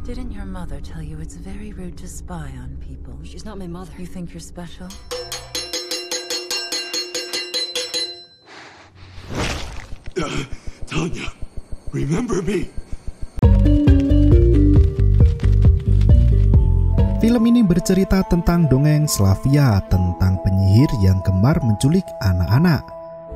Didn't your mother tell you it's very rude to spy on people? She's not my mother. You think you're special? Tanya, remember me. Film ini bercerita tentang dongeng Slavia tentang penyihir yang gemar menculik anak-anak.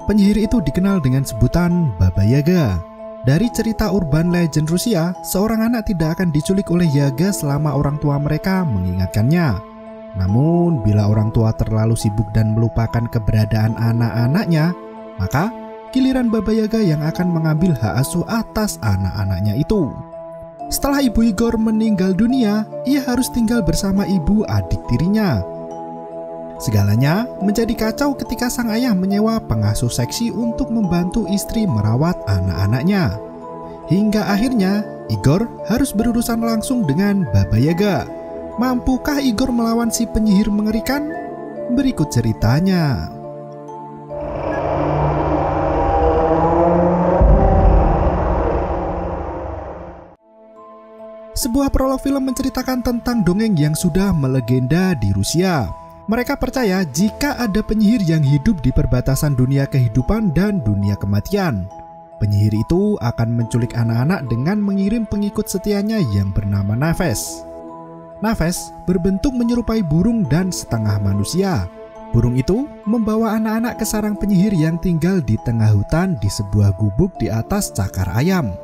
Penyihir itu dikenal dengan sebutan Baba Yaga. Dari cerita urban legend Rusia, seorang anak tidak akan diculik oleh Yaga selama orang tua mereka mengingatkannya. Namun, bila orang tua terlalu sibuk dan melupakan keberadaan anak-anaknya, maka giliran Baba Yaga yang akan mengambil hak asuh atas anak-anaknya itu. Setelah ibu Igor meninggal dunia, ia harus tinggal bersama ibu adik tirinya. Segalanya menjadi kacau ketika sang ayah menyewa pengasuh seksi untuk membantu istri merawat anak-anaknya. Hingga akhirnya Igor harus berurusan langsung dengan Baba Yaga. Mampukah Igor melawan si penyihir mengerikan? Berikut ceritanya. Sebuah prolog film menceritakan tentang dongeng yang sudah melegenda di Rusia. Mereka percaya jika ada penyihir yang hidup di perbatasan dunia kehidupan dan dunia kematian. Penyihir itu akan menculik anak-anak dengan mengirim pengikut setianya yang bernama Naves. Naves berbentuk menyerupai burung dan setengah manusia. Burung itu membawa anak-anak ke sarang penyihir yang tinggal di tengah hutan di sebuah gubuk di atas cakar ayam.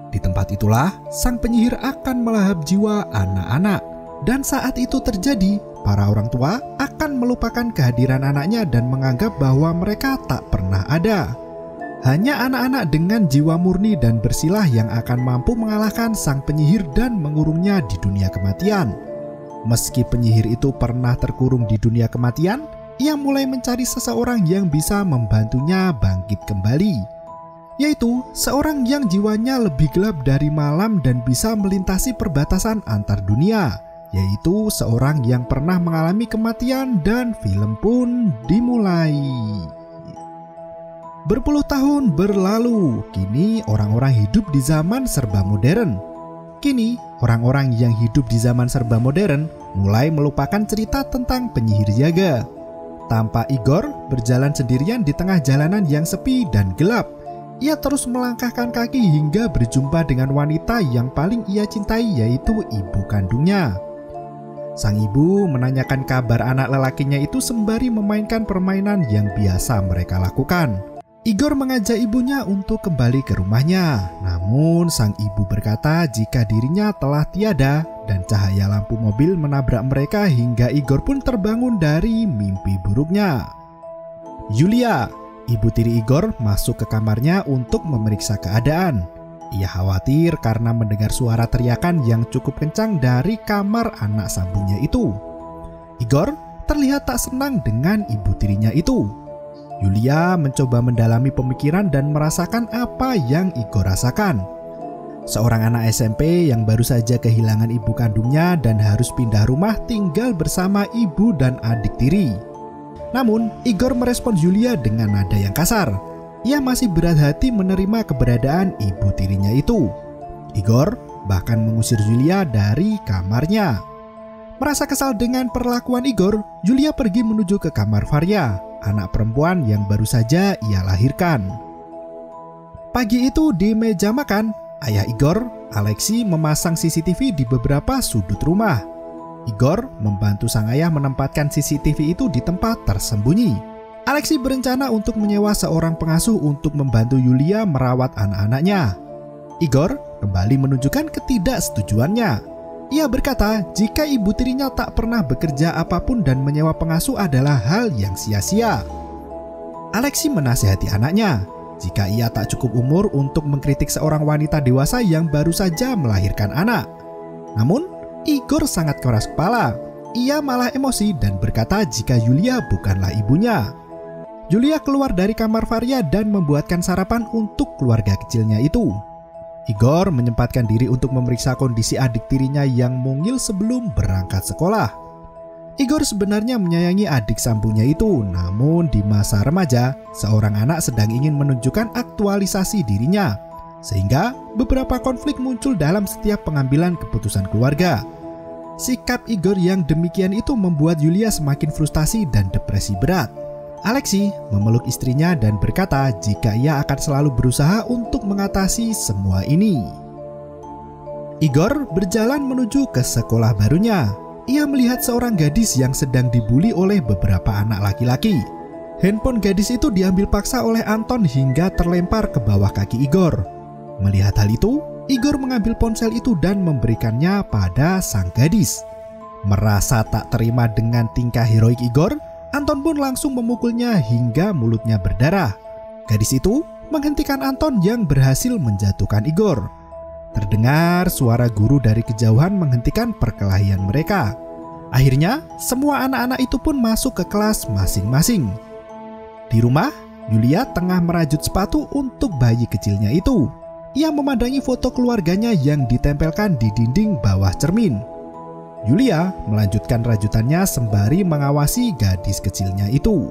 Di tempat itulah sang penyihir akan melahap jiwa anak-anak. Dan saat itu terjadi, para orang tua akan melupakan kehadiran anaknya dan menganggap bahwa mereka tak pernah ada. Hanya anak-anak dengan jiwa murni dan bersilah yang akan mampu mengalahkan sang penyihir dan mengurungnya di dunia kematian. Meski penyihir itu pernah terkurung di dunia kematian, ia mulai mencari seseorang yang bisa membantunya bangkit kembali, yaitu seorang yang jiwanya lebih gelap dari malam dan bisa melintasi perbatasan antar dunia, yaitu seorang yang pernah mengalami kematian, dan film pun dimulai. Berpuluh tahun berlalu, kini orang-orang hidup di zaman serba modern. Kini, orang-orang yang hidup di zaman serba modern mulai melupakan cerita tentang penyihir Yaga. Tanpa Igor berjalan sendirian di tengah jalanan yang sepi dan gelap, ia terus melangkahkan kaki hingga berjumpa dengan wanita yang paling ia cintai, yaitu ibu kandungnya. Sang ibu menanyakan kabar anak lelakinya itu sembari memainkan permainan yang biasa mereka lakukan. Igor mengajak ibunya untuk kembali ke rumahnya. Namun sang ibu berkata jika dirinya telah tiada, dan cahaya lampu mobil menabrak mereka hingga Igor pun terbangun dari mimpi buruknya. Yulia, ibu tiri Igor, masuk ke kamarnya untuk memeriksa keadaan. Ia khawatir karena mendengar suara teriakan yang cukup kencang dari kamar anak sambungnya itu. Igor terlihat tak senang dengan ibu tirinya itu. Yulia mencoba mendalami pemikiran dan merasakan apa yang Igor rasakan. Seorang anak SMP yang baru saja kehilangan ibu kandungnya dan harus pindah rumah tinggal bersama ibu dan adik tiri. Namun, Igor merespons Yulia dengan nada yang kasar. Ia masih berat hati menerima keberadaan ibu tirinya itu. Igor bahkan mengusir Yulia dari kamarnya. Merasa kesal dengan perlakuan Igor, Yulia pergi menuju ke kamar Varya, anak perempuan yang baru saja ia lahirkan. Pagi itu di meja makan, ayah Igor, Alexei, memasang CCTV di beberapa sudut rumah. Igor membantu sang ayah menempatkan CCTV itu di tempat tersembunyi. Alexei berencana untuk menyewa seorang pengasuh untuk membantu Yulia merawat anak-anaknya. Igor kembali menunjukkan ketidaksetujuannya. Ia berkata jika ibu tirinya tak pernah bekerja apapun dan menyewa pengasuh adalah hal yang sia-sia. Alexei menasihati anaknya jika ia tak cukup umur untuk mengkritik seorang wanita dewasa yang baru saja melahirkan anak. Namun, Igor sangat keras kepala. Ia malah emosi dan berkata jika Yulia bukanlah ibunya. Yulia keluar dari kamar Varya dan membuatkan sarapan untuk keluarga kecilnya itu. Igor menyempatkan diri untuk memeriksa kondisi adik tirinya yang mungil sebelum berangkat sekolah. Igor sebenarnya menyayangi adik sambungnya itu, namun di masa remaja, seorang anak sedang ingin menunjukkan aktualisasi dirinya. sehingga beberapa konflik muncul dalam setiap pengambilan keputusan keluarga. Sikap Igor yang demikian itu membuat Yulia semakin frustasi dan depresi berat. Alexei memeluk istrinya dan berkata jika ia akan selalu berusaha untuk mengatasi semua ini. Igor berjalan menuju ke sekolah barunya. Ia melihat seorang gadis yang sedang dibuli oleh beberapa anak laki-laki. Handphone gadis itu diambil paksa oleh Anton hingga terlempar ke bawah kaki Igor. Melihat hal itu, Igor mengambil ponsel itu dan memberikannya pada sang gadis. Merasa tak terima dengan tingkah heroik Igor, Anton pun langsung memukulnya hingga mulutnya berdarah. Gadis itu menghentikan Anton yang berhasil menjatuhkan Igor. Terdengar suara guru dari kejauhan menghentikan perkelahian mereka. Akhirnya, semua anak-anak itu pun masuk ke kelas masing-masing. Di rumah, Yulia tengah merajut sepatu untuk bayi kecilnya itu. Ia memandangi foto keluarganya yang ditempelkan di dinding bawah cermin. Yulia melanjutkan rajutannya sembari mengawasi gadis kecilnya itu.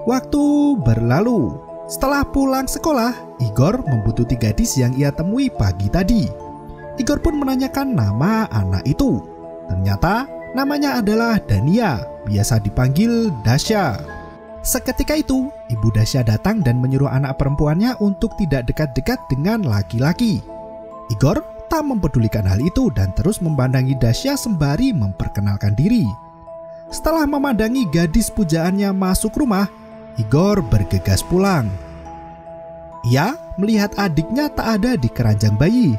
Waktu berlalu. Setelah pulang sekolah, Igor membuntuti gadis yang ia temui pagi tadi. Igor pun menanyakan nama anak itu. Ternyata namanya adalah Dania, biasa dipanggil Dasya. Seketika itu, Ibu Dasya datang dan menyuruh anak perempuannya untuk tidak dekat-dekat dengan laki-laki. Igor tak mempedulikan hal itu dan terus memandangi Dasya sembari memperkenalkan diri. Setelah memandangi gadis pujaannya masuk rumah, Igor bergegas pulang. Ia melihat adiknya tak ada di keranjang bayi.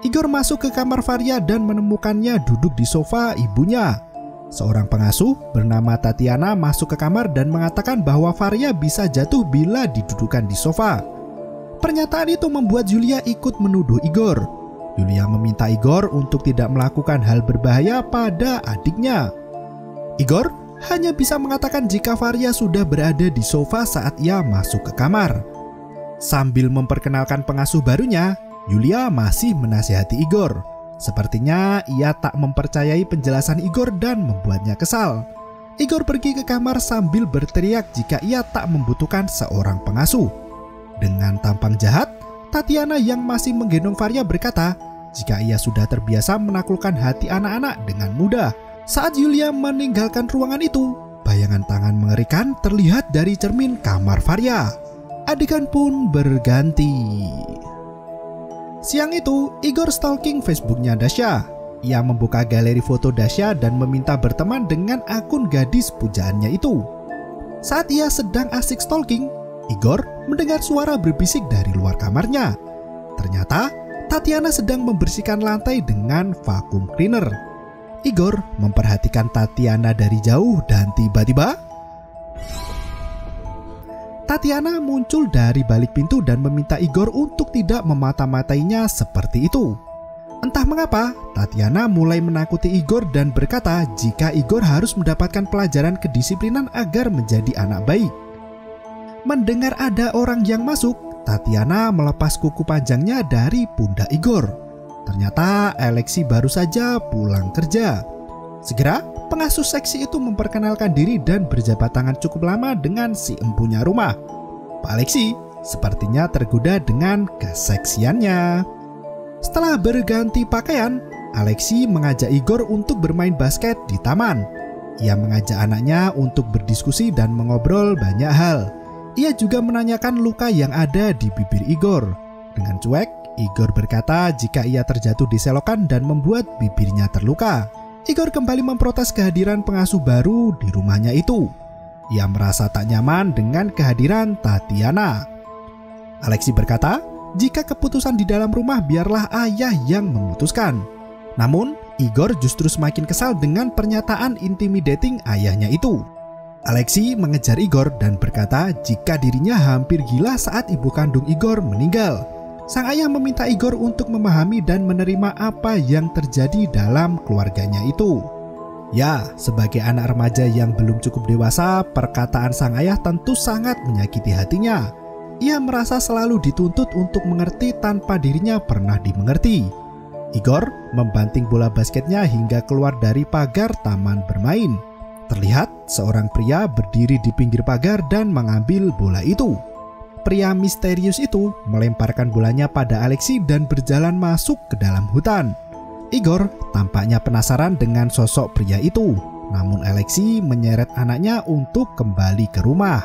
Igor masuk ke kamar Varia dan menemukannya duduk di sofa ibunya. Seorang pengasuh bernama Tatiana masuk ke kamar dan mengatakan bahwa Varia bisa jatuh bila didudukan di sofa. Pernyataan itu membuat Yulia ikut menuduh Igor. Yulia meminta Igor untuk tidak melakukan hal berbahaya pada adiknya. Igor hanya bisa mengatakan jika Varia sudah berada di sofa saat ia masuk ke kamar. Sambil memperkenalkan pengasuh barunya, Yulia masih menasihati Igor. Sepertinya ia tak mempercayai penjelasan Igor dan membuatnya kesal. Igor pergi ke kamar sambil berteriak jika ia tak membutuhkan seorang pengasuh. Dengan tampang jahat, Tatiana yang masih menggendong Varia berkata jika ia sudah terbiasa menaklukkan hati anak-anak dengan mudah. Saat Yulia meninggalkan ruangan itu, bayangan tangan mengerikan terlihat dari cermin kamar Varia. Adegan pun berganti. Siang itu, Igor stalking Facebooknya Dasya. Ia membuka galeri foto Dasya dan meminta berteman dengan akun gadis pujaannya itu. Saat ia sedang asik stalking, Igor mendengar suara berbisik dari luar kamarnya. Ternyata, Tatiana sedang membersihkan lantai dengan vacuum cleaner. Igor memperhatikan Tatiana dari jauh dan tiba-tiba Tatiana muncul dari balik pintu dan meminta Igor untuk tidak memata-matainya seperti itu. Entah mengapa, Tatiana mulai menakuti Igor dan berkata jika Igor harus mendapatkan pelajaran kedisiplinan agar menjadi anak baik. Mendengar ada orang yang masuk, Tatiana melepas kuku panjangnya dari pundak Igor. Ternyata Alexei baru saja pulang kerja. Segera, pengasuh seksi itu memperkenalkan diri dan berjabat tangan cukup lama dengan si empunya rumah. Pak Alexei sepertinya tergoda dengan keseksiannya. Setelah berganti pakaian, Alexei mengajak Igor untuk bermain basket di taman. Ia mengajak anaknya untuk berdiskusi dan mengobrol banyak hal. Ia juga menanyakan luka yang ada di bibir Igor. Dengan cuek, Igor berkata jika ia terjatuh di selokan dan membuat bibirnya terluka. Igor kembali memprotes kehadiran pengasuh baru di rumahnya itu. Ia merasa tak nyaman dengan kehadiran Tatiana. Alexei berkata, jika keputusan di dalam rumah biarlah ayah yang memutuskan. Namun, Igor justru semakin kesal dengan pernyataan intimidating ayahnya itu. Alexei mengejar Igor dan berkata jika dirinya hampir gila saat ibu kandung Igor meninggal. Sang ayah meminta Igor untuk memahami dan menerima apa yang terjadi dalam keluarganya itu. Ya, sebagai anak remaja yang belum cukup dewasa, perkataan sang ayah tentu sangat menyakiti hatinya. Ia merasa selalu dituntut untuk mengerti tanpa dirinya pernah dimengerti. Igor membanting bola basketnya hingga keluar dari pagar taman bermain. Terlihat seorang pria berdiri di pinggir pagar dan mengambil bola itu. pria misterius itu melemparkan bolanya pada Alexei dan berjalan masuk ke dalam hutan. Igor tampaknya penasaran dengan sosok pria itu, namun Alexei menyeret anaknya untuk kembali ke rumah.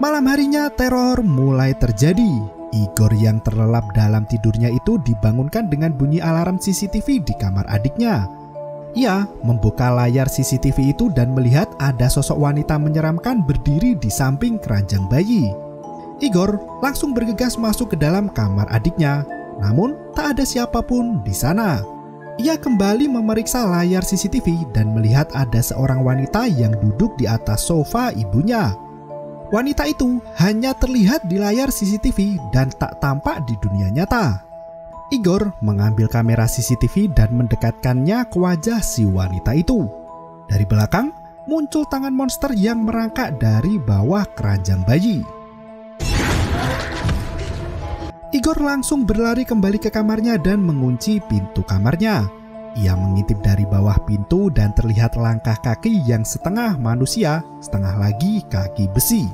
Malam harinya teror mulai terjadi. Igor yang terlelap dalam tidurnya itu dibangunkan dengan bunyi alarm CCTV di kamar adiknya. Ia membuka layar CCTV itu dan melihat ada sosok wanita menyeramkan berdiri di samping keranjang bayi. Igor langsung bergegas masuk ke dalam kamar adiknya, namun tak ada siapapun di sana. Ia kembali memeriksa layar CCTV dan melihat ada seorang wanita yang duduk di atas sofa ibunya. Wanita itu hanya terlihat di layar CCTV dan tak tampak di dunia nyata. Igor mengambil kamera CCTV dan mendekatkannya ke wajah si wanita itu. Dari belakang muncul tangan monster yang merangkak dari bawah keranjang bayi. Igor langsung berlari kembali ke kamarnya dan mengunci pintu kamarnya. Ia mengintip dari bawah pintu dan terlihat langkah kaki yang setengah manusia, setengah lagi kaki besi.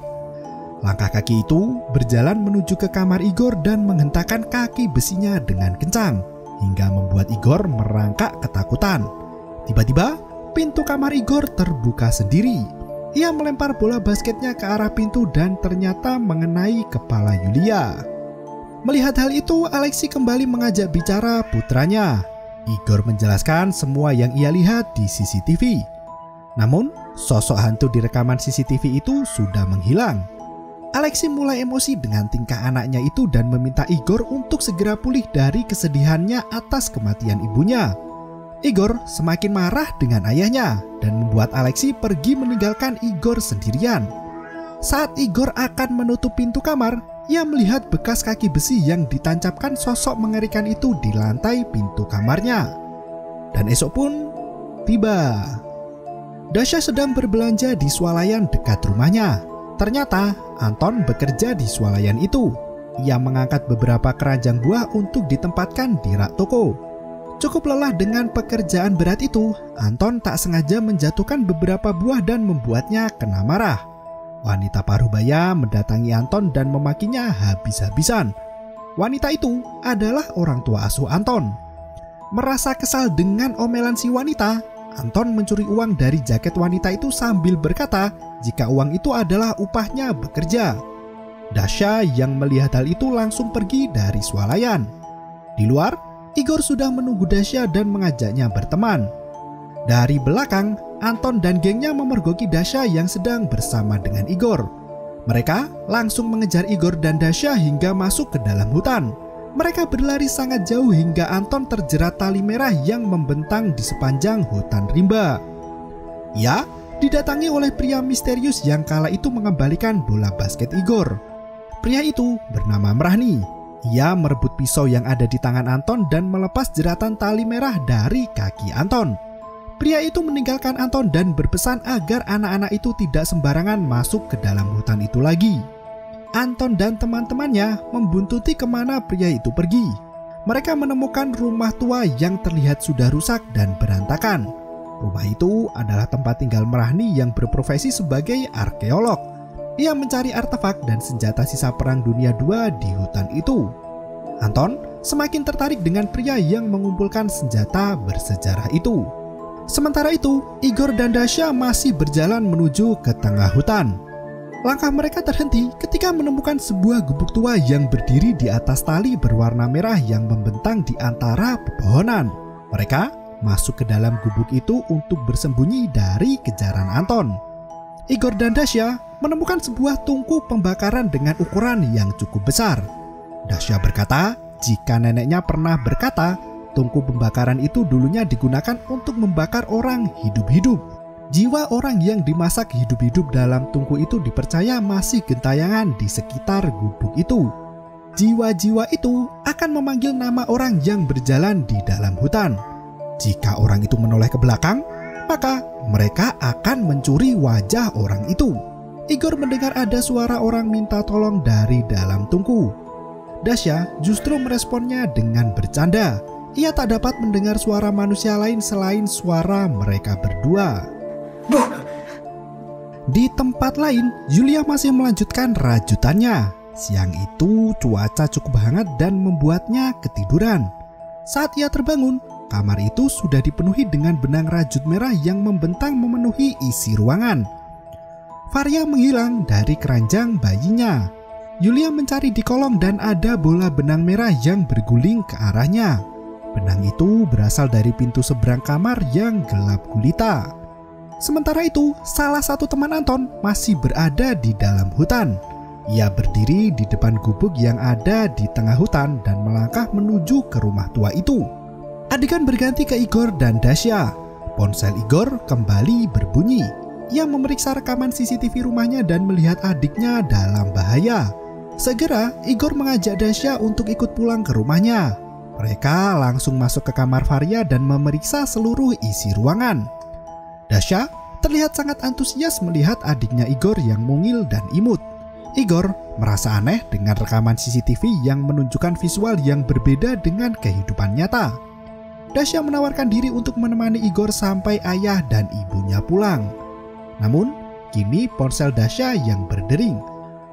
Langkah kaki itu berjalan menuju ke kamar Igor dan menghentakkan kaki besinya dengan kencang, hingga membuat Igor merangkak ketakutan. Tiba-tiba, pintu kamar Igor terbuka sendiri. Ia melempar bola basketnya ke arah pintu dan ternyata mengenai kepala Yulia. Melihat hal itu, Alexei kembali mengajak bicara putranya. Igor menjelaskan semua yang ia lihat di CCTV. Namun, sosok hantu di rekaman CCTV itu sudah menghilang. Alexei mulai emosi dengan tingkah anaknya itu dan meminta Igor untuk segera pulih dari kesedihannya atas kematian ibunya. Igor semakin marah dengan ayahnya dan membuat Alexei pergi meninggalkan Igor sendirian. Saat Igor akan menutup pintu kamar, ia melihat bekas kaki besi yang ditancapkan sosok mengerikan itu di lantai pintu kamarnya. Dan esok pun tiba. Dasha sedang berbelanja di swalayan dekat rumahnya. Ternyata Anton bekerja di swalayan itu. Ia mengangkat beberapa keranjang buah untuk ditempatkan di rak toko. Cukup lelah dengan pekerjaan berat itu, Anton tak sengaja menjatuhkan beberapa buah dan membuatnya kena marah. Wanita parubaya mendatangi Anton dan memakinya habis-habisan. Wanita itu adalah orang tua asuh Anton. Merasa kesal dengan omelan si wanita, Anton mencuri uang dari jaket wanita itu sambil berkata jika uang itu adalah upahnya bekerja. Dasha yang melihat hal itu langsung pergi dari swalayan. Di luar, Igor sudah menunggu Dasha dan mengajaknya berteman. Dari belakang, Anton dan gengnya memergoki Dasha yang sedang bersama dengan Igor. Mereka langsung mengejar Igor dan Dasha hingga masuk ke dalam hutan. Mereka berlari sangat jauh hingga Anton terjerat tali merah yang membentang di sepanjang hutan rimba. Ia didatangi oleh pria misterius yang kala itu mengembalikan bola basket Igor. Pria itu bernama Mrahni. Ia merebut pisau yang ada di tangan Anton dan melepas jeratan tali merah dari kaki Anton. Pria itu meninggalkan Anton dan berpesan agar anak-anak itu tidak sembarangan masuk ke dalam hutan itu lagi. Anton dan teman-temannya membuntuti kemana pria itu pergi. Mereka menemukan rumah tua yang terlihat sudah rusak dan berantakan. Rumah itu adalah tempat tinggal Mrahni yang berprofesi sebagai arkeolog. Ia mencari artefak dan senjata sisa Perang Dunia II di hutan itu. Anton semakin tertarik dengan pria yang mengumpulkan senjata bersejarah itu. Sementara itu, Igor dan Dasha masih berjalan menuju ke tengah hutan. Langkah mereka terhenti ketika menemukan sebuah gubuk tua yang berdiri di atas tali berwarna merah yang membentang di antara pepohonan. Mereka masuk ke dalam gubuk itu untuk bersembunyi dari kejaran Anton. Igor dan Dasha menemukan sebuah tungku pembakaran dengan ukuran yang cukup besar. Dasha berkata jika neneknya pernah berkata tungku pembakaran itu dulunya digunakan untuk membakar orang hidup-hidup. Jiwa orang yang dimasak hidup-hidup dalam tungku itu dipercaya masih gentayangan di sekitar gubuk itu. Jiwa-jiwa itu akan memanggil nama orang yang berjalan di dalam hutan. Jika orang itu menoleh ke belakang, maka mereka akan mencuri wajah orang itu. Igor mendengar ada suara orang minta tolong dari dalam tungku. Dasha justru meresponnya dengan bercanda. Ia tak dapat mendengar suara manusia lain selain suara mereka berdua. Di tempat lain, Yulia masih melanjutkan rajutannya. Siang itu cuaca cukup hangat dan membuatnya ketiduran. Saat ia terbangun, kamar itu sudah dipenuhi dengan benang rajut merah yang membentang memenuhi isi ruangan. Varia menghilang dari keranjang bayinya. Yulia mencari di kolong dan ada bola benang merah yang berguling ke arahnya. Benang itu berasal dari pintu seberang kamar yang gelap gulita. Sementara itu, salah satu teman Anton masih berada di dalam hutan. Ia berdiri di depan gubuk yang ada di tengah hutan dan melangkah menuju ke rumah tua itu. Adegan berganti ke Igor dan Dasya. Ponsel Igor kembali berbunyi. Ia memeriksa rekaman CCTV rumahnya dan melihat adiknya dalam bahaya. Segera, Igor mengajak Dasya untuk ikut pulang ke rumahnya. Mereka langsung masuk ke kamar Varia dan memeriksa seluruh isi ruangan. Dasya terlihat sangat antusias melihat adiknya Igor yang mungil dan imut. Igor merasa aneh dengan rekaman CCTV yang menunjukkan visual yang berbeda dengan kehidupan nyata. Dasya menawarkan diri untuk menemani Igor sampai ayah dan ibunya pulang. Namun, kini ponsel Dasya yang berdering.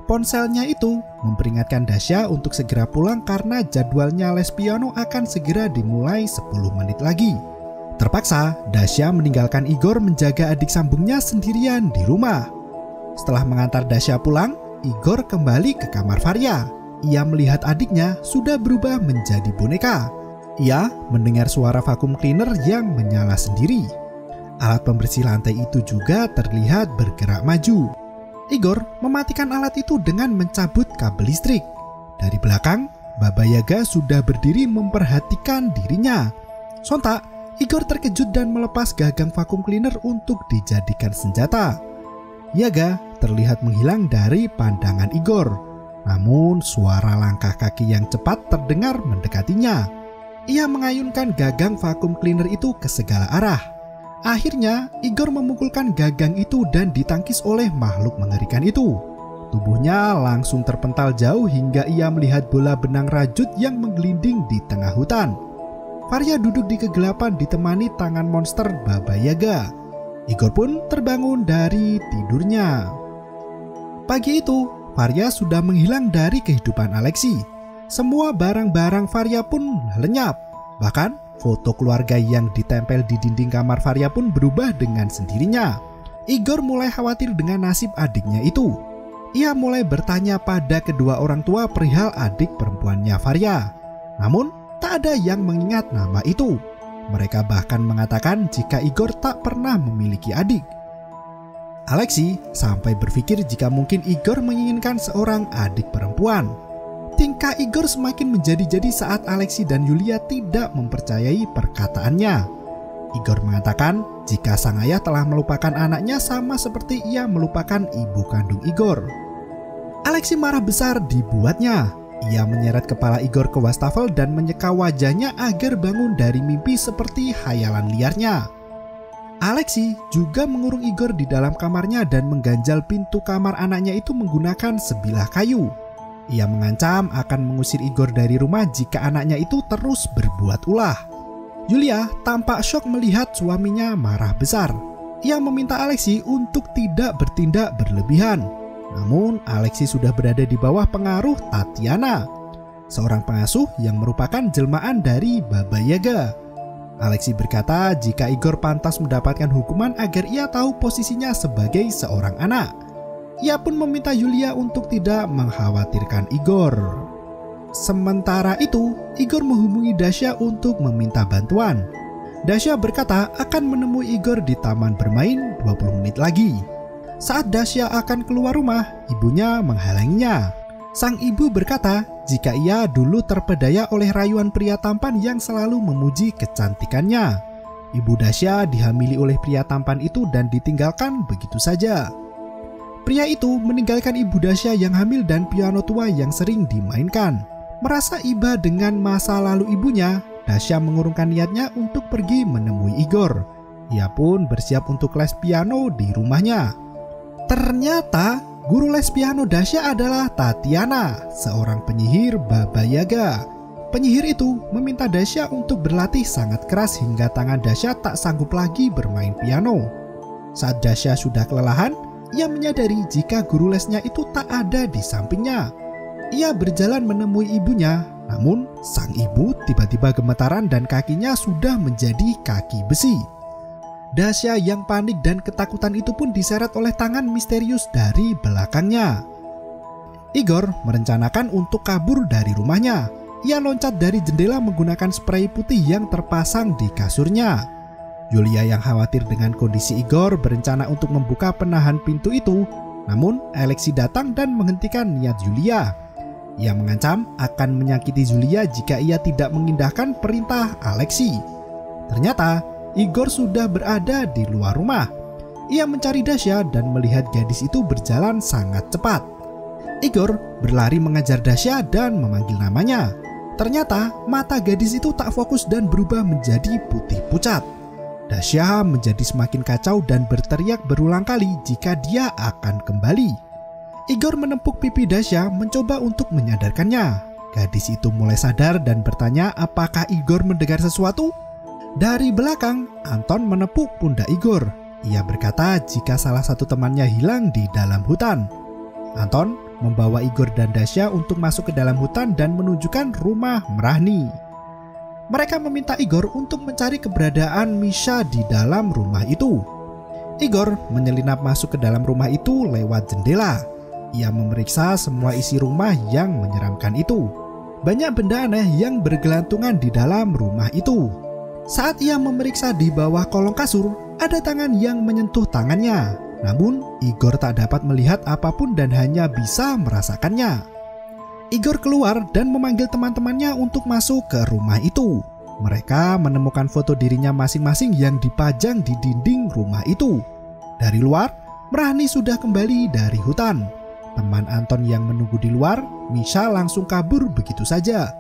Ponselnya itu memperingatkan Dasya untuk segera pulang karena jadwalnya les piano akan segera dimulai 10 menit lagi. Terpaksa, Dasya meninggalkan Igor menjaga adik sambungnya sendirian di rumah. Setelah mengantar Dasya pulang, Igor kembali ke kamar Varia. Ia melihat adiknya sudah berubah menjadi boneka. Ia mendengar suara vakum cleaner yang menyala sendiri. Alat pembersih lantai itu juga terlihat bergerak maju. Igor mematikan alat itu dengan mencabut kabel listrik. Dari belakang, Baba Yaga sudah berdiri memperhatikan dirinya. Sontak, Igor terkejut dan melepas gagang vakum cleaner untuk dijadikan senjata. Yaga terlihat menghilang dari pandangan Igor. Namun suara langkah kaki yang cepat terdengar mendekatinya. Ia mengayunkan gagang vakum cleaner itu ke segala arah. Akhirnya Igor memukulkan gagang itu dan ditangkis oleh makhluk mengerikan itu. Tubuhnya langsung terpental jauh hingga ia melihat bola benang rajut yang menggelinding di tengah hutan. Varia duduk di kegelapan ditemani tangan monster Baba Yaga. Igor pun terbangun dari tidurnya. Pagi itu, Varia sudah menghilang dari kehidupan Alexi. Semua barang-barang Varia pun lenyap. Bahkan, foto keluarga yang ditempel di dinding kamar Varia pun berubah dengan sendirinya. Igor mulai khawatir dengan nasib adiknya itu. Ia mulai bertanya pada kedua orang tua perihal adik perempuannya Varia. Namun, tak ada yang mengingat nama itu. Mereka bahkan mengatakan jika Igor tak pernah memiliki adik. Alexi sampai berpikir jika mungkin Igor menginginkan seorang adik perempuan. Tingkah Igor semakin menjadi-jadi saat Alexi dan Yulia tidak mempercayai perkataannya. Igor mengatakan jika sang ayah telah melupakan anaknya sama seperti ia melupakan ibu kandung Igor. Alexi marah besar dibuatnya. Ia menyeret kepala Igor ke wastafel dan menyeka wajahnya agar bangun dari mimpi seperti khayalan liarnya. Alexi juga mengurung Igor di dalam kamarnya dan mengganjal pintu kamar anaknya itu menggunakan sebilah kayu. Ia mengancam akan mengusir Igor dari rumah jika anaknya itu terus berbuat ulah. Yulia tampak syok melihat suaminya marah besar. Ia meminta Alexi untuk tidak bertindak berlebihan. Namun Alexi sudah berada di bawah pengaruh Tatiana, seorang pengasuh yang merupakan jelmaan dari Baba Yaga. Alexi berkata jika Igor pantas mendapatkan hukuman agar ia tahu posisinya sebagai seorang anak. Ia pun meminta Yulia untuk tidak mengkhawatirkan Igor. Sementara itu, Igor menghubungi Dasya untuk meminta bantuan. Dasya berkata akan menemui Igor di taman bermain 20 menit lagi. Saat Dasya akan keluar rumah, ibunya menghalanginya. Sang ibu berkata jika ia dulu terpedaya oleh rayuan pria tampan yang selalu memuji kecantikannya. Ibu Dasya dihamili oleh pria tampan itu dan ditinggalkan begitu saja. Pria itu meninggalkan ibu Dasya yang hamil dan piano tua yang sering dimainkan. Merasa iba dengan masa lalu ibunya, Dasya mengurungkan niatnya untuk pergi menemui Igor. Ia pun bersiap untuk les piano di rumahnya. Ternyata guru les piano Dasya adalah Tatiana, seorang penyihir Baba Yaga. Penyihir itu meminta Dasya untuk berlatih sangat keras hingga tangan Dasya tak sanggup lagi bermain piano. Saat Dasya sudah kelelahan, ia menyadari jika guru lesnya itu tak ada di sampingnya. Ia berjalan menemui ibunya, namun sang ibu tiba-tiba gemetaran dan kakinya sudah menjadi kaki besi. Dasya yang panik dan ketakutan itu pun diseret oleh tangan misterius dari belakangnya. Igor merencanakan untuk kabur dari rumahnya. Ia loncat dari jendela menggunakan spray putih yang terpasang di kasurnya. Yulia yang khawatir dengan kondisi Igor berencana untuk membuka penahan pintu itu, namun Alexei datang dan menghentikan niat Yulia. Ia mengancam akan menyakiti Yulia jika ia tidak mengindahkan perintah Alexei. Ternyata Igor sudah berada di luar rumah. Ia mencari Dasya dan melihat gadis itu berjalan sangat cepat. Igor berlari mengejar Dasya dan memanggil namanya. Ternyata mata gadis itu tak fokus dan berubah menjadi putih pucat. Dasya menjadi semakin kacau dan berteriak berulang kali jika dia akan kembali. Igor menepuk pipi Dasya mencoba untuk menyadarkannya. Gadis itu mulai sadar dan bertanya apakah Igor mendengar sesuatu. Dari belakang, Anton menepuk pundak Igor. Ia berkata jika salah satu temannya hilang di dalam hutan. Anton membawa Igor dan Dasya untuk masuk ke dalam hutan dan menunjukkan rumah Mrahny. Mereka meminta Igor untuk mencari keberadaan Misha di dalam rumah itu. Igor menyelinap masuk ke dalam rumah itu lewat jendela. Ia memeriksa semua isi rumah yang menyeramkan itu. Banyak benda aneh yang bergelantungan di dalam rumah itu. Saat ia memeriksa di bawah kolong kasur, ada tangan yang menyentuh tangannya. Namun, Igor tak dapat melihat apapun dan hanya bisa merasakannya. Igor keluar dan memanggil teman-temannya untuk masuk ke rumah itu. Mereka menemukan foto dirinya masing-masing yang dipajang di dinding rumah itu. Dari luar, Mrahny sudah kembali dari hutan. Teman Anton yang menunggu di luar, Misha langsung kabur begitu saja.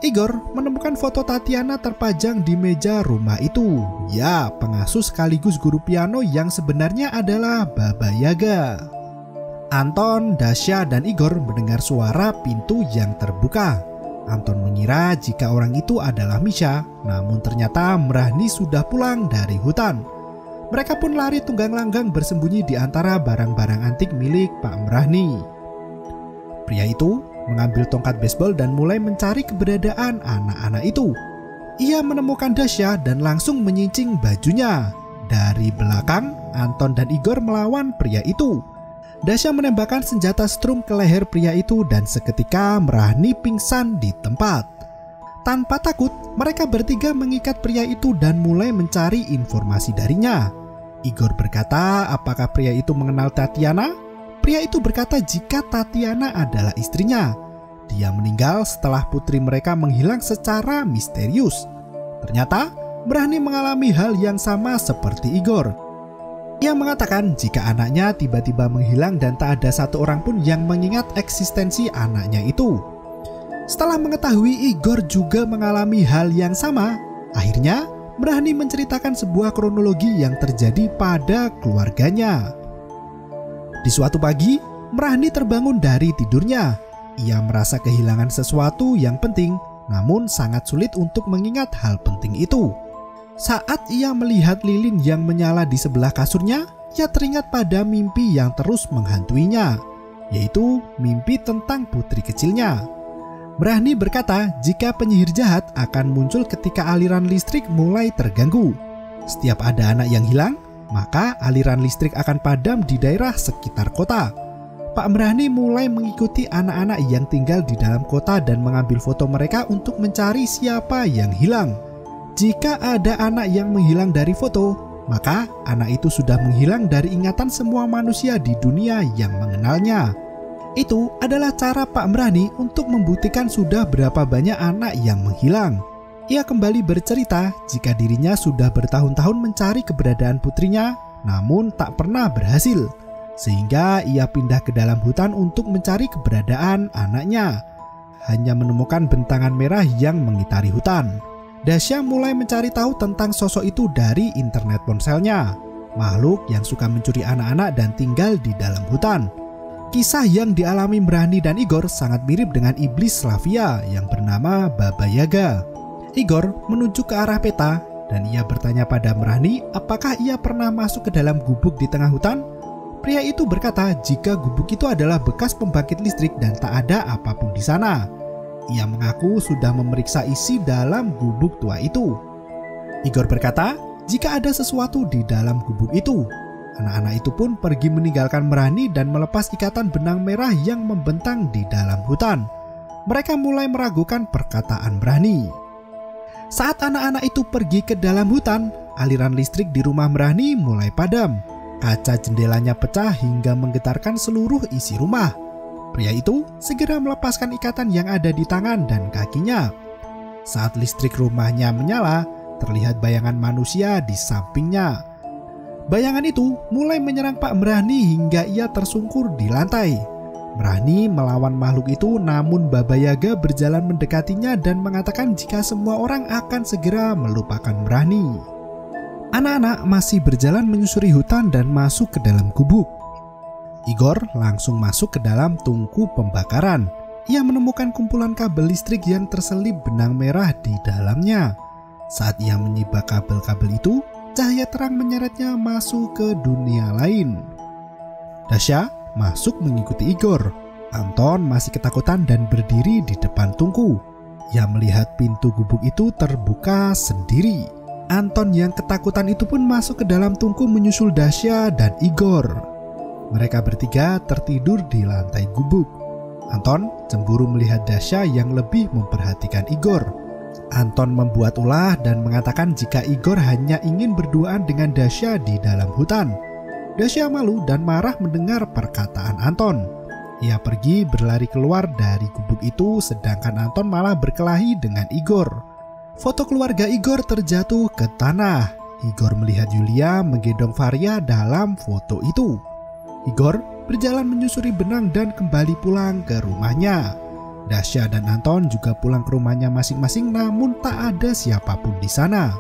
Igor menemukan foto Tatiana terpajang di meja rumah itu. Ya, pengasuh sekaligus guru piano yang sebenarnya adalah Baba Yaga. Anton, Dasya, dan Igor mendengar suara pintu yang terbuka. Anton mengira jika orang itu adalah Misha, namun ternyata Mrahny sudah pulang dari hutan. Mereka pun lari tunggang-langgang bersembunyi di antara barang-barang antik milik Pak Mrahny. Pria itu mengambil tongkat baseball dan mulai mencari keberadaan anak-anak itu. Ia menemukan Dasya dan langsung menyincing bajunya. Dari belakang, Anton dan Igor melawan pria itu. Dasya menembakkan senjata strum ke leher pria itu dan seketika Mrahny pingsan di tempat. Tanpa takut, mereka bertiga mengikat pria itu dan mulai mencari informasi darinya. Igor berkata apakah pria itu mengenal Tatiana? Pria itu berkata jika Tatiana adalah istrinya. Dia meninggal setelah putri mereka menghilang secara misterius. Ternyata Mrahny mengalami hal yang sama seperti Igor. Ia mengatakan jika anaknya tiba-tiba menghilang dan tak ada satu orang pun yang mengingat eksistensi anaknya itu. Setelah mengetahui Igor juga mengalami hal yang sama, akhirnya Mrahny menceritakan sebuah kronologi yang terjadi pada keluarganya. Di suatu pagi, Mrahny terbangun dari tidurnya. Ia merasa kehilangan sesuatu yang penting, namun sangat sulit untuk mengingat hal penting itu. Saat ia melihat lilin yang menyala di sebelah kasurnya, ia teringat pada mimpi yang terus menghantuinya, yaitu mimpi tentang putri kecilnya. Mrahny berkata jika penyihir jahat akan muncul ketika aliran listrik mulai terganggu. Setiap ada anak yang hilang, maka aliran listrik akan padam di daerah sekitar kota. Pak Mrahny mulai mengikuti anak-anak yang tinggal di dalam kota dan mengambil foto mereka untuk mencari siapa yang hilang. Jika ada anak yang menghilang dari foto, maka anak itu sudah menghilang dari ingatan semua manusia di dunia yang mengenalnya. Itu adalah cara Pak Mrahny untuk membuktikan sudah berapa banyak anak yang menghilang. Ia kembali bercerita jika dirinya sudah bertahun-tahun mencari keberadaan putrinya, namun tak pernah berhasil. Sehingga ia pindah ke dalam hutan untuk mencari keberadaan anaknya. Hanya menemukan bentangan merah yang mengitari hutan. Dasya mulai mencari tahu tentang sosok itu dari internet ponselnya. Makhluk yang suka mencuri anak-anak dan tinggal di dalam hutan. Kisah yang dialami Mrahny dan Igor sangat mirip dengan iblis Slavia yang bernama Baba Yaga. Igor menuju ke arah peta dan ia bertanya pada Mrahny apakah ia pernah masuk ke dalam gubuk di tengah hutan. Pria itu berkata jika gubuk itu adalah bekas pembangkit listrik dan tak ada apapun di sana. Ia mengaku sudah memeriksa isi dalam gubuk tua itu. Igor berkata jika ada sesuatu di dalam gubuk itu. Anak-anak itu pun pergi meninggalkan Mrani dan melepas ikatan benang merah yang membentang di dalam hutan. Mereka mulai meragukan perkataan Mrani. Saat anak-anak itu pergi ke dalam hutan, aliran listrik di rumah Mrani mulai padam. Kaca jendelanya pecah hingga menggetarkan seluruh isi rumah. Pria itu segera melepaskan ikatan yang ada di tangan dan kakinya. Saat listrik rumahnya menyala, terlihat bayangan manusia di sampingnya. Bayangan itu mulai menyerang Pak Mrani hingga ia tersungkur di lantai. Mrani melawan makhluk itu, namun Baba Yaga berjalan mendekatinya dan mengatakan jika semua orang akan segera melupakan Mrani. Anak-anak masih berjalan menyusuri hutan dan masuk ke dalam gubuk. Igor langsung masuk ke dalam tungku pembakaran. Ia menemukan kumpulan kabel listrik yang terselip benang merah di dalamnya. Saat ia menyibak kabel-kabel itu, cahaya terang menyeretnya masuk ke dunia lain. Dasya masuk mengikuti Igor. Anton masih ketakutan dan berdiri di depan tungku. Ia melihat pintu gubuk itu terbuka sendiri. Anton yang ketakutan itu pun masuk ke dalam tungku menyusul Dasya dan Igor. Mereka bertiga tertidur di lantai gubuk. Anton cemburu melihat Dasya yang lebih memperhatikan Igor. Anton membuat ulah dan mengatakan jika Igor hanya ingin berduaan dengan Dasya di dalam hutan. Dasya malu dan marah mendengar perkataan Anton. Ia pergi berlari keluar dari gubuk itu, sedangkan Anton malah berkelahi dengan Igor. Foto keluarga Igor terjatuh ke tanah. Igor melihat Yulia menggendong Varya dalam foto itu. Igor berjalan menyusuri benang dan kembali pulang ke rumahnya. Dasya dan Anton juga pulang ke rumahnya masing-masing, namun tak ada siapapun di sana.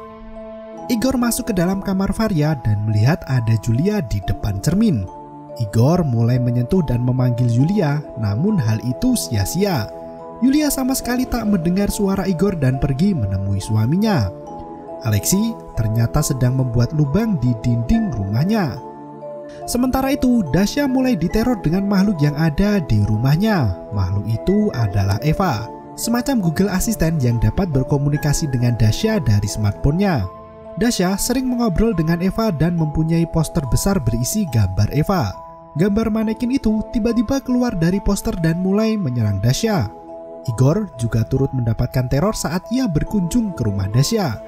Igor masuk ke dalam kamar Varya dan melihat ada Julia di depan cermin. Igor mulai menyentuh dan memanggil Yulia, namun hal itu sia-sia. Yulia sama sekali tak mendengar suara Igor dan pergi menemui suaminya. Alexei ternyata sedang membuat lubang di dinding rumahnya. Sementara itu, Dasya mulai diteror dengan makhluk yang ada di rumahnya. Makhluk itu adalah Eva, semacam Google Assistant yang dapat berkomunikasi dengan Dasya dari smartphone-nya. Dasya sering mengobrol dengan Eva dan mempunyai poster besar berisi gambar Eva. Gambar manekin itu tiba-tiba keluar dari poster dan mulai menyerang Dasya. Igor juga turut mendapatkan teror saat ia berkunjung ke rumah Dasya.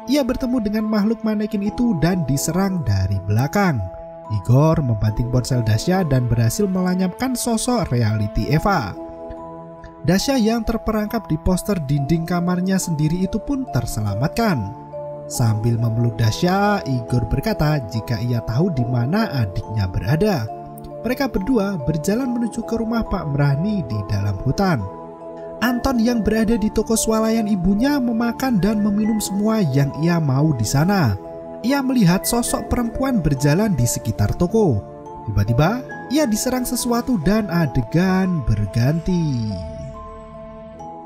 Ia bertemu dengan makhluk manekin itu dan diserang dari belakang. Igor membanting ponsel Dasya dan berhasil melenyapkan sosok reality Eva. Dasya yang terperangkap di poster dinding kamarnya sendiri itu pun terselamatkan. Sambil memeluk Dasya, Igor berkata jika ia tahu di mana adiknya berada. Mereka berdua berjalan menuju ke rumah Pak Mrani di dalam hutan. Anton yang berada di toko swalayan ibunya memakan dan meminum semua yang ia mau di sana. Ia melihat sosok perempuan berjalan di sekitar toko. Tiba-tiba ia diserang sesuatu dan adegan berganti.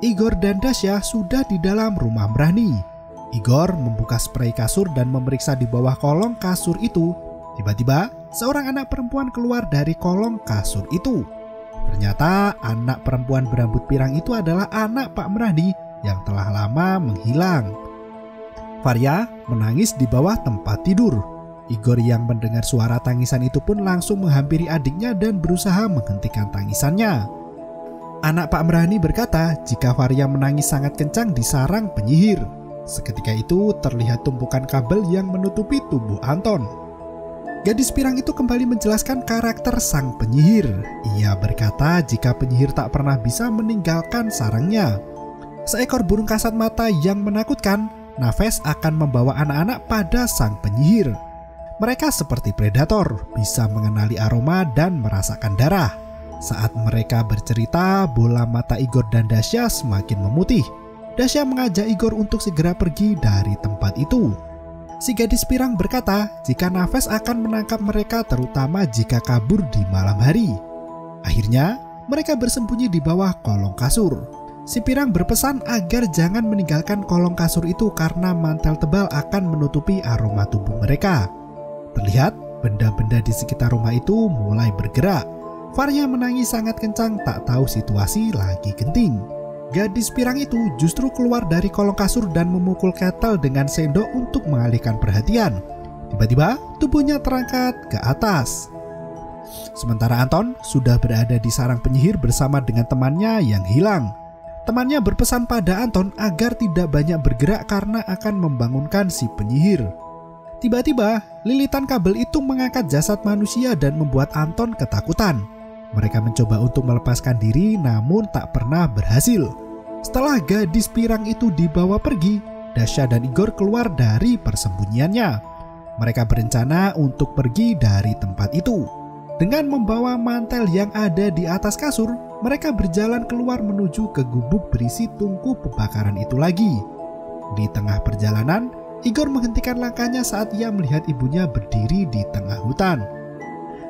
Igor dan Dasya sudah di dalam rumah Mrani. Igor membuka spray kasur dan memeriksa di bawah kolong kasur itu. Tiba-tiba seorang anak perempuan keluar dari kolong kasur itu. Ternyata anak perempuan berambut pirang itu adalah anak Pak Mrani yang telah lama menghilang. Varya menangis di bawah tempat tidur. Igor yang mendengar suara tangisan itu pun langsung menghampiri adiknya dan berusaha menghentikan tangisannya. Anak Pak Mrani berkata jika Varya menangis sangat kencang di sarang penyihir. Seketika itu terlihat tumpukan kabel yang menutupi tubuh Anton. Gadis pirang itu kembali menjelaskan karakter sang penyihir. Ia berkata jika penyihir tak pernah bisa meninggalkan sarangnya. Seekor burung kasat mata yang menakutkan, Naves akan membawa anak-anak pada sang penyihir. Mereka seperti predator, bisa mengenali aroma dan merasakan darah. Saat mereka bercerita, bola mata Igor dan Dasya semakin memutih. Dasya mengajak Igor untuk segera pergi dari tempat itu. Si gadis pirang berkata jika Naves akan menangkap mereka terutama jika kabur di malam hari. Akhirnya mereka bersembunyi di bawah kolong kasur. Si pirang berpesan agar jangan meninggalkan kolong kasur itu karena mantel tebal akan menutupi aroma tubuh mereka. Terlihat Benda-benda di sekitar rumah itu mulai bergerak. Varya menangis sangat kencang, tak tahu situasi lagi genting. Gadis pirang itu justru keluar dari kolong kasur dan memukul Ketil dengan sendok untuk mengalihkan perhatian. Tiba-tiba tubuhnya terangkat ke atas. Sementara Anton sudah berada di sarang penyihir bersama dengan temannya yang hilang. Temannya berpesan pada Anton agar tidak banyak bergerak karena akan membangunkan si penyihir. Tiba-tiba, lilitan kabel itu mengangkat jasad manusia dan membuat Anton ketakutan. Mereka mencoba untuk melepaskan diri namun tak pernah berhasil. Setelah gadis pirang itu dibawa pergi, Dasya dan Igor keluar dari persembunyiannya. Mereka berencana untuk pergi dari tempat itu. Dengan membawa mantel yang ada di atas kasur, mereka berjalan keluar menuju ke gubuk berisi tungku pembakaran itu lagi. Di tengah perjalanan, Igor menghentikan langkahnya saat ia melihat ibunya berdiri di tengah hutan.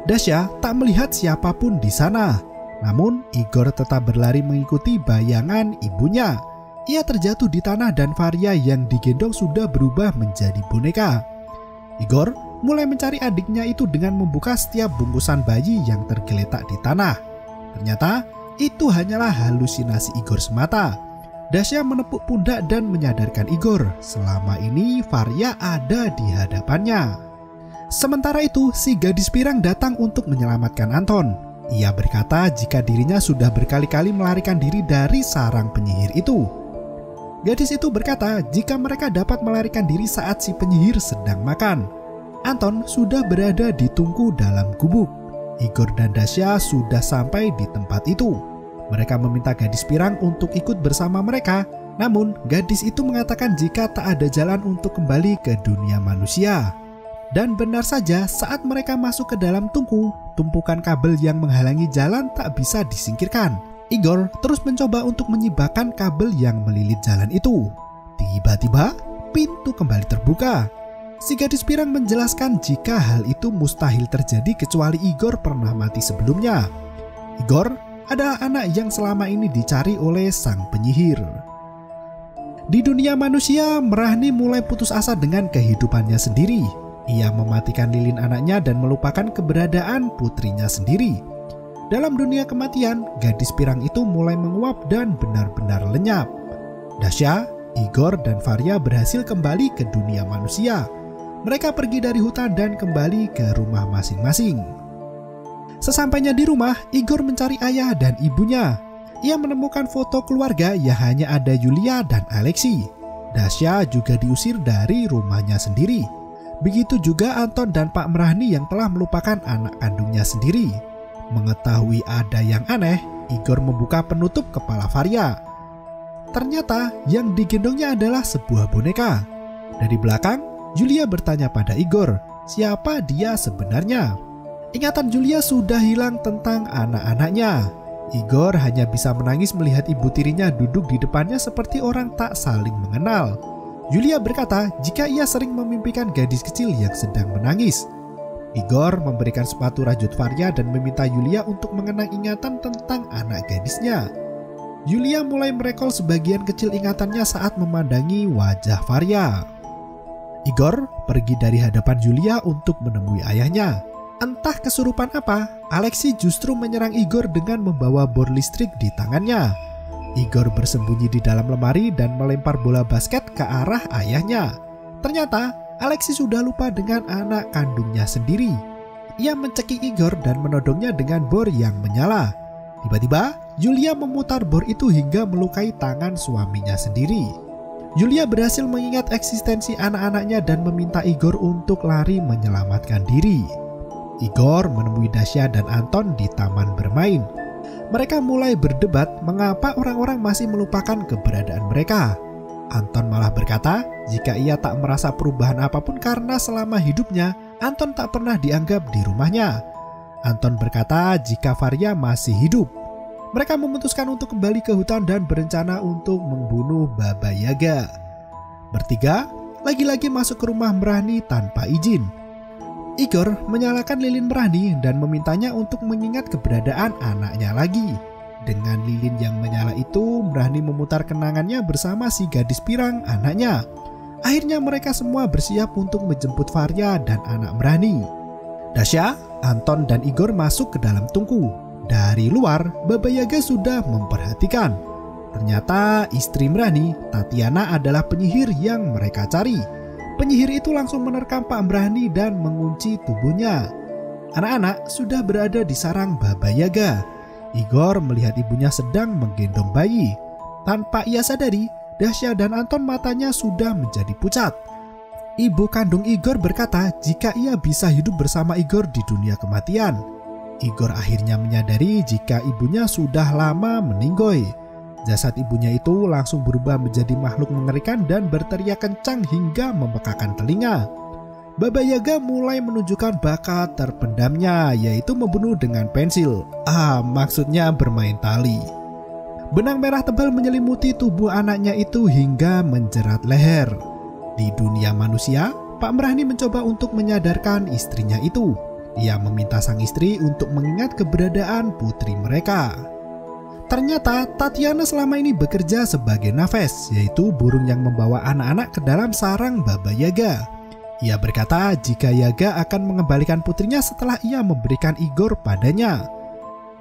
Dasya tak melihat siapapun di sana. Namun, Igor tetap berlari mengikuti bayangan ibunya. Ia terjatuh di tanah dan Varya yang digendong sudah berubah menjadi boneka. Igor mulai mencari adiknya itu dengan membuka setiap bungkusan bayi yang tergeletak di tanah. Ternyata, itu hanyalah halusinasi Igor semata. Dasya menepuk pundak dan menyadarkan Igor selama ini Varya ada di hadapannya. Sementara itu, si gadis pirang datang untuk menyelamatkan Anton. Ia berkata jika dirinya sudah berkali-kali melarikan diri dari sarang penyihir itu. Gadis itu berkata jika mereka dapat melarikan diri saat si penyihir sedang makan. Anton sudah berada di tungku dalam gubuk. Igor dan Dasya sudah sampai di tempat itu. Mereka meminta gadis pirang untuk ikut bersama mereka, namun gadis itu mengatakan jika tak ada jalan untuk kembali ke dunia manusia. Dan benar saja, saat mereka masuk ke dalam tungku, tumpukan kabel yang menghalangi jalan tak bisa disingkirkan. Igor terus mencoba untuk menyibakkan kabel yang melilit jalan itu. Tiba-tiba, pintu kembali terbuka. Si gadis pirang menjelaskan jika hal itu mustahil terjadi kecuali Igor pernah mati sebelumnya. Igor adalah anak yang selama ini dicari oleh sang penyihir. Di dunia manusia, Merahni mulai putus asa dengan kehidupannya sendiri. Ia mematikan lilin anaknya dan melupakan keberadaan putrinya sendiri. Dalam dunia kematian, gadis pirang itu mulai menguap dan benar-benar lenyap. Dasya, Igor, dan Varya berhasil kembali ke dunia manusia. Mereka pergi dari hutan dan kembali ke rumah masing-masing. Sesampainya di rumah, Igor mencari ayah dan ibunya. Ia menemukan foto keluarga yang hanya ada Yulia dan Alexei. Dasya juga diusir dari rumahnya sendiri. Begitu juga Anton dan Pak Merahni yang telah melupakan anak kandungnya sendiri. Mengetahui ada yang aneh, Igor membuka penutup kepala Varya. Ternyata yang digendongnya adalah sebuah boneka. Dari belakang, Yulia bertanya pada Igor, siapa dia sebenarnya? Ingatan Yulia sudah hilang tentang anak-anaknya. Igor hanya bisa menangis melihat ibu tirinya duduk di depannya seperti orang tak saling mengenal. Yulia berkata jika ia sering memimpikan gadis kecil yang sedang menangis. Igor memberikan sepatu rajut Varya dan meminta Yulia untuk mengenang ingatan tentang anak gadisnya. Yulia mulai merekol sebagian kecil ingatannya saat memandangi wajah Varya. Igor pergi dari hadapan Yulia untuk menemui ayahnya. Entah kesurupan apa, Alexei justru menyerang Igor dengan membawa bor listrik di tangannya. Igor bersembunyi di dalam lemari dan melempar bola basket ke arah ayahnya. Ternyata, Alexei sudah lupa dengan anak kandungnya sendiri. Ia mencekik Igor dan menodongnya dengan bor yang menyala. Tiba-tiba, Yulia memutar bor itu hingga melukai tangan suaminya sendiri. Yulia berhasil mengingat eksistensi anak-anaknya dan meminta Igor untuk lari menyelamatkan diri. Igor menemui Dasya dan Anton di taman bermain. Mereka mulai berdebat mengapa orang-orang masih melupakan keberadaan mereka. Anton malah berkata jika ia tak merasa perubahan apapun karena selama hidupnya Anton tak pernah dianggap di rumahnya. Anton berkata jika Varya masih hidup. Mereka memutuskan untuk kembali ke hutan dan berencana untuk membunuh Baba Yaga. Bertiga lagi-lagi masuk ke rumah Merahni tanpa izin. Igor menyalakan lilin Merahni dan memintanya untuk mengingat keberadaan anaknya lagi. Dengan lilin yang menyala itu, Merahni memutar kenangannya bersama si gadis pirang anaknya. Akhirnya mereka semua bersiap untuk menjemput Varya dan anak Merahni. Dasya, Anton, dan Igor masuk ke dalam tungku. Dari luar, Baba Yaga sudah memperhatikan. Ternyata istri Mrani, Tatiana, adalah penyihir yang mereka cari. Penyihir itu langsung menerkam Pak Mrani dan mengunci tubuhnya. Anak-anak sudah berada di sarang Baba Yaga. Igor melihat ibunya sedang menggendong bayi. Tanpa ia sadari, Dasya dan Anton matanya sudah menjadi pucat. Ibu kandung Igor berkata jika ia bisa hidup bersama Igor di dunia kematian. Igor akhirnya menyadari jika ibunya sudah lama meninggoy. Jasad ibunya itu langsung berubah menjadi makhluk mengerikan dan berteriak kencang hingga memekakan telinga. Baba Yaga mulai menunjukkan bakat terpendamnya, yaitu membunuh dengan pensil. Maksudnya bermain tali. Benang merah tebal menyelimuti tubuh anaknya itu hingga menjerat leher. Di dunia manusia, Pak Mrani mencoba untuk menyadarkan istrinya itu. Ia meminta sang istri untuk mengingat keberadaan putri mereka. Ternyata Tatiana selama ini bekerja sebagai Nafes, yaitu burung yang membawa anak-anak ke dalam sarang Baba Yaga. Ia berkata jika Yaga akan mengembalikan putrinya setelah ia memberikan Igor padanya.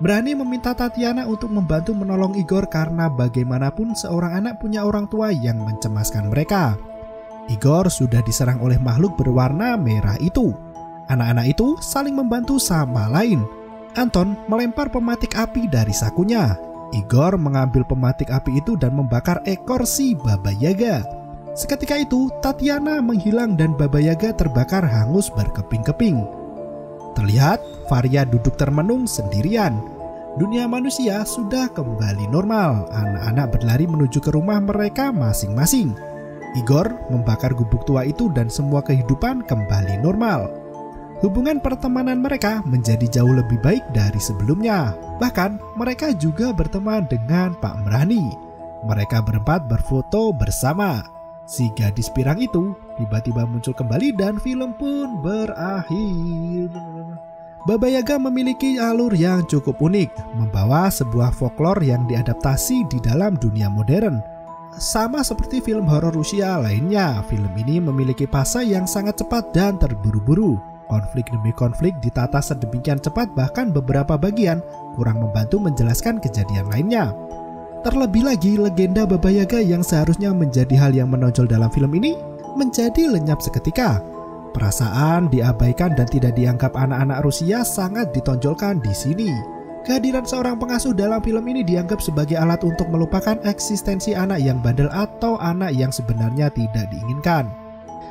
Mrani meminta Tatiana untuk membantu menolong Igor karena bagaimanapun seorang anak punya orang tua yang mencemaskan mereka. Igor sudah diserang oleh makhluk berwarna merah itu. Anak-anak itu saling membantu sama lain. Anton melempar pematik api dari sakunya. Igor mengambil pematik api itu dan membakar ekor si Baba Yaga. Seketika itu Tatiana menghilang dan Baba Yaga terbakar hangus berkeping-keping. Terlihat Varia duduk termenung sendirian. Dunia manusia sudah kembali normal. Anak-anak berlari menuju ke rumah mereka masing-masing. Igor membakar gubuk tua itu dan semua kehidupan kembali normal. Hubungan pertemanan mereka menjadi jauh lebih baik dari sebelumnya. Bahkan mereka juga berteman dengan Pak Mrani. Mereka berempat berfoto bersama. Si gadis pirang itu tiba-tiba muncul kembali dan film pun berakhir. Baba Yaga memiliki alur yang cukup unik, membawa sebuah folklore yang diadaptasi di dalam dunia modern. Sama seperti film horor Rusia lainnya, film ini memiliki fase yang sangat cepat dan terburu-buru. Konflik demi konflik ditata sedemikian cepat, bahkan beberapa bagian kurang membantu menjelaskan kejadian lainnya. Terlebih lagi, legenda Baba Yaga yang seharusnya menjadi hal yang menonjol dalam film ini menjadi lenyap seketika. Perasaan diabaikan dan tidak dianggap anak-anak Rusia sangat ditonjolkan di sini. Kehadiran seorang pengasuh dalam film ini dianggap sebagai alat untuk melupakan eksistensi anak yang bandel atau anak yang sebenarnya tidak diinginkan.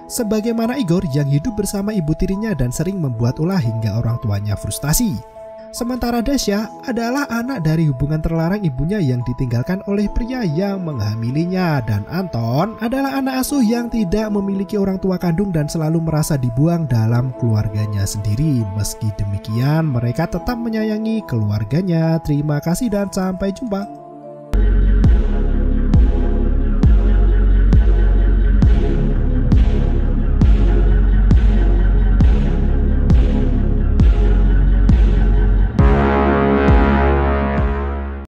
Sebagaimana Igor yang hidup bersama ibu tirinya dan sering membuat ulah hingga orang tuanya frustasi. Sementara Dasya adalah anak dari hubungan terlarang ibunya yang ditinggalkan oleh pria yang menghamilinya. Dan Anton adalah anak asuh yang tidak memiliki orang tua kandung dan selalu merasa dibuang dalam keluarganya sendiri. Meski demikian, mereka tetap menyayangi keluarganya. Terima kasih dan sampai jumpa.